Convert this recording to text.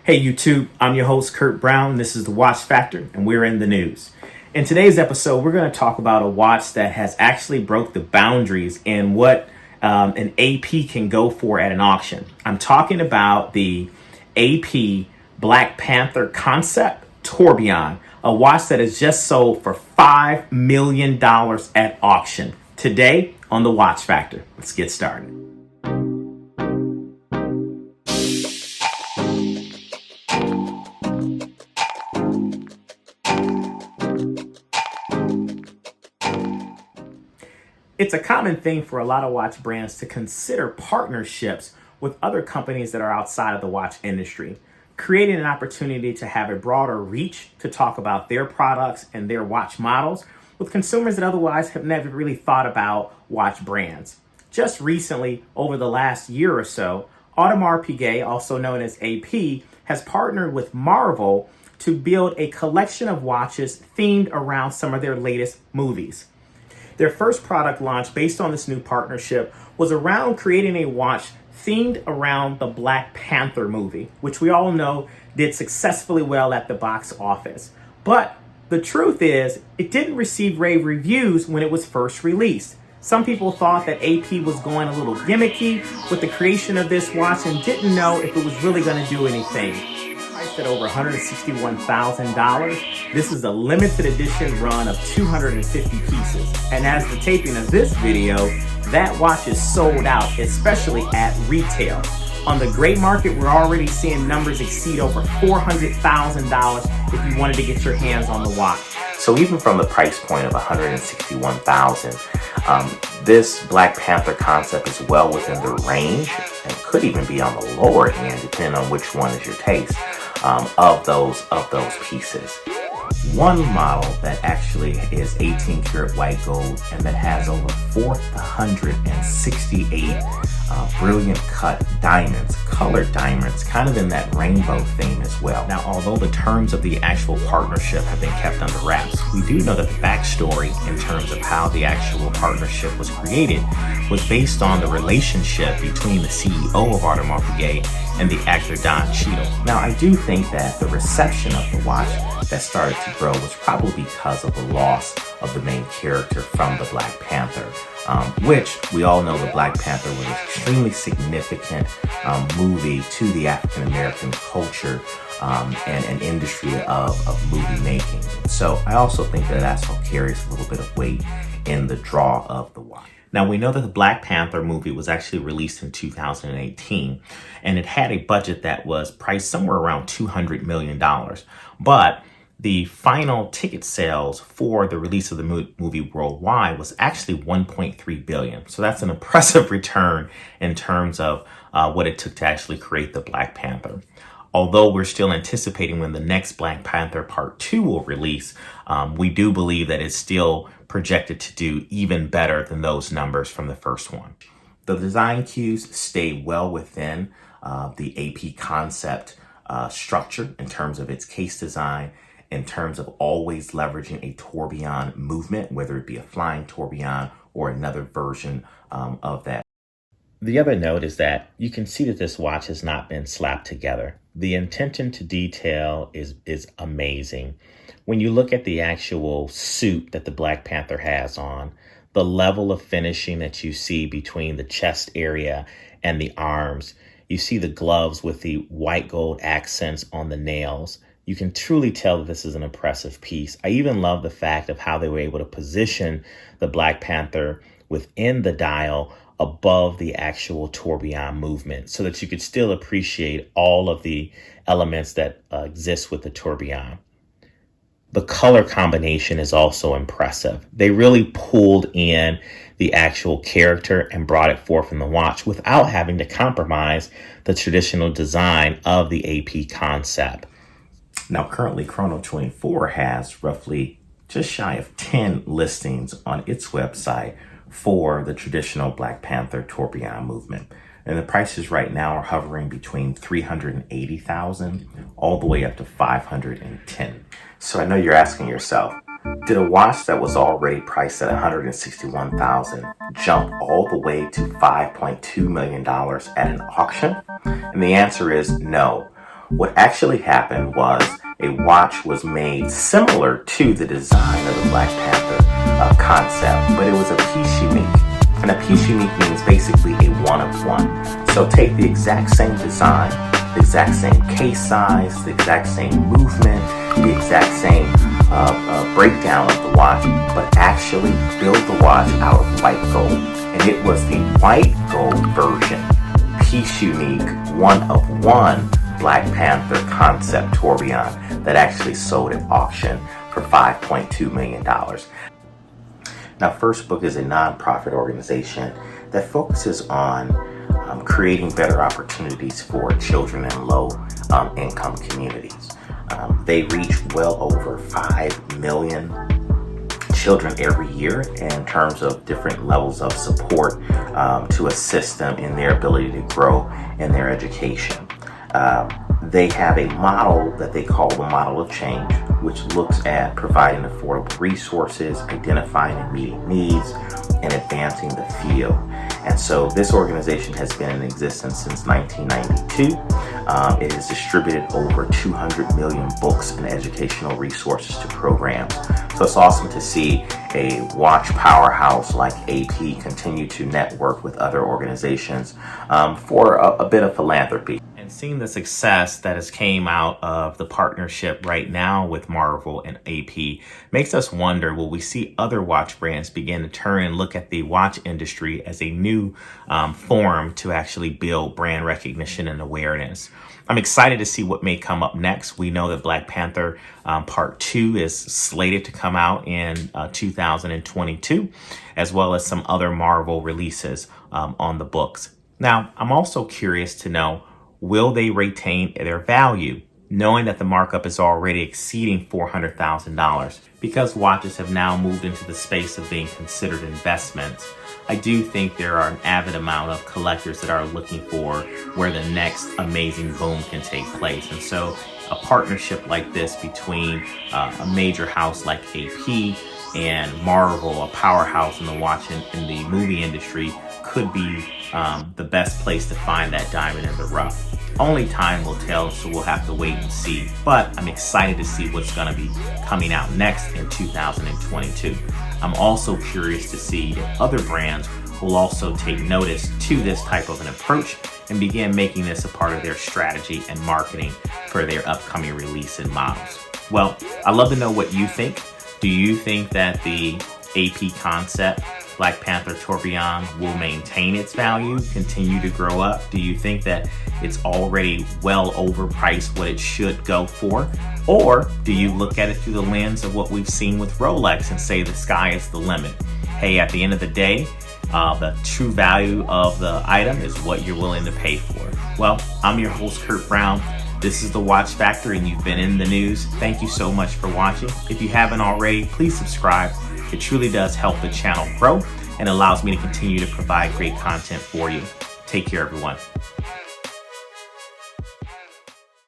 Hey YouTube, I'm your host Kurt Brown. This is the Watch Factor and we're in the news. In today's episode, we're going to talk about a watch that has actually broke the boundaries in what an AP can go for at an auction. I'm talking about the AP Black Panther Concept Tourbillon, a watch that is just sold for $5 million at auction. Today on the Watch Factor, let's get started. It's a common thing for a lot of watch brands to consider partnerships with other companies that are outside of the watch industry, creating an opportunity to have a broader reach to talk about their products and their watch models with consumers that otherwise have never really thought about watch brands. Just recently, over the last year or so, Audemars Piguet, also known as AP, has partnered with Marvel to build a collection of watches themed around some of their latest movies. Their first product launch based on this new partnership was around creating a watch themed around the Black Panther movie, which we all know did successfully well at the box office. But the truth is, it didn't receive rave reviews when it was first released. Some people thought that AP was going a little gimmicky with the creation of this watch and didn't know if it was really going to do anything. Priced at over $161,000, this is a limited edition run of 250 pieces. And as the taping of this video, that watch is sold out, especially at retail. On the gray market, we're already seeing numbers exceed over $400,000 if you wanted to get your hands on the watch. So even from the price point of $161,000, this Black Panther concept is well within the range and could even be on the lower end, depending on which one is your taste, of those pieces. One model that actually is 18 karat white gold and that has over 468 brilliant cut diamonds, colored diamonds, kind of in that rainbow theme as well. Now, although the terms of the actual partnership have been kept under wraps, we do know that the backstory in terms of how the actual partnership was created was based on the relationship between the CEO of Audemars Piguet and the actor Don Cheadle. Now, I do think that the reception of the watch that started to grow was probably because of the loss of the main character from the Black Panther, which we all know the Black Panther was an extremely significant movie to the African American culture and industry of movie making. So I also think that that's what carries a little bit of weight in the draw of the watch. Now, we know that the Black Panther movie was actually released in 2018, and it had a budget that was priced somewhere around $200 million. But the final ticket sales for the release of the movie worldwide was actually $1.3 billion. So that's an impressive return in terms of what it took to actually create the Black Panther. Although we're still anticipating when the next Black Panther Part 2 will release, we do believe that it's still projected to do even better than those numbers from the first one. The design cues stay well within the AP concept structure in terms of its case design, in terms of always leveraging a tourbillon movement, whether it be a flying tourbillon or another version of that. The other note is that you can see that this watch has not been slapped together. The attention to detail is amazing. When you look at the actual suit that the Black Panther has on, the level of finishing that you see between the chest area and the arms, you see the gloves with the white gold accents on the nails. You can truly tell that this is an impressive piece. I even love the fact of how they were able to position the Black Panther within the dial above the actual tourbillon movement so that you could still appreciate all of the elements that exist with the tourbillon. The color combination is also impressive. They really pulled in the actual character and brought it forth in the watch without having to compromise the traditional design of the AP concept. Now, currently, Chrono 24 has roughly just shy of 10 listings on its website for the traditional Black Panther tourbillon movement. And the prices right now are hovering between $380,000 all the way up to $510,000. So I know you're asking yourself, did a watch that was already priced at $161,000 jump all the way to $5.2 million at an auction? And the answer is no. What actually happened was a watch was made similar to the design of the Black Panther concept, but it was a piece unique. And a piece unique means basically a one of one. So take the exact same design, the exact same case size, the exact same movement, the exact same breakdown of the watch, but actually build the watch out of white gold. And it was the white gold version, piece unique, one of one Black Panther concept tourbillon that actually sold at auction for $5.2 million. Now, First Book is a nonprofit organization that focuses on creating better opportunities for children in low income communities. They reach well over 5 million children every year in terms of different levels of support to assist them in their ability to grow in their education. They have a model that they call the model of change, which looks at providing affordable resources, identifying and meeting needs, and advancing the field. And so this organization has been in existence since 1992. It has distributed over 200 million books and educational resources to programs. So it's awesome to see a watch powerhouse like AP continue to network with other organizations for a bit of philanthropy. And seeing the success that has came out of the partnership right now with Marvel and AP makes us wonder, will we see other watch brands begin to turn and look at the watch industry as a new form to actually build brand recognition and awareness? I'm excited to see what may come up next. We know that Black Panther Part 2 is slated to come out in 2022, as well as some other Marvel releases on the books. Now, I'm also curious to know, will they retain their value, knowing that the markup is already exceeding $400,000? Because watches have now moved into the space of being considered investments, I do think there are an avid amount of collectors that are looking for where the next amazing boom can take place. And so a partnership like this between a major house like AP and Marvel, a powerhouse in the watch in the movie industry, could be the best place to find that diamond in the rough. Only time will tell, so we'll have to wait and see. But I'm excited to see what's going to be coming out next in 2022. I'm also curious to see if other brands will also take notice to this type of an approach and begin making this a part of their strategy and marketing for their upcoming release and models. Well, I'd love to know what you think. Do you think that the AP concept Black Panther Tourbillon will maintain its value, continue to grow up? Do you think that it's already well overpriced what it should go for? Or do you look at it through the lens of what we've seen with Rolex and say the sky is the limit? Hey, at the end of the day, the true value of the item is what you're willing to pay for. Well, I'm your host, Kurt Brown. This is The Watch Factor, and you've been in the news. Thank you so much for watching. If you haven't already, please subscribe. It truly does help the channel grow and allows me to continue to provide great content for you. Take care, everyone.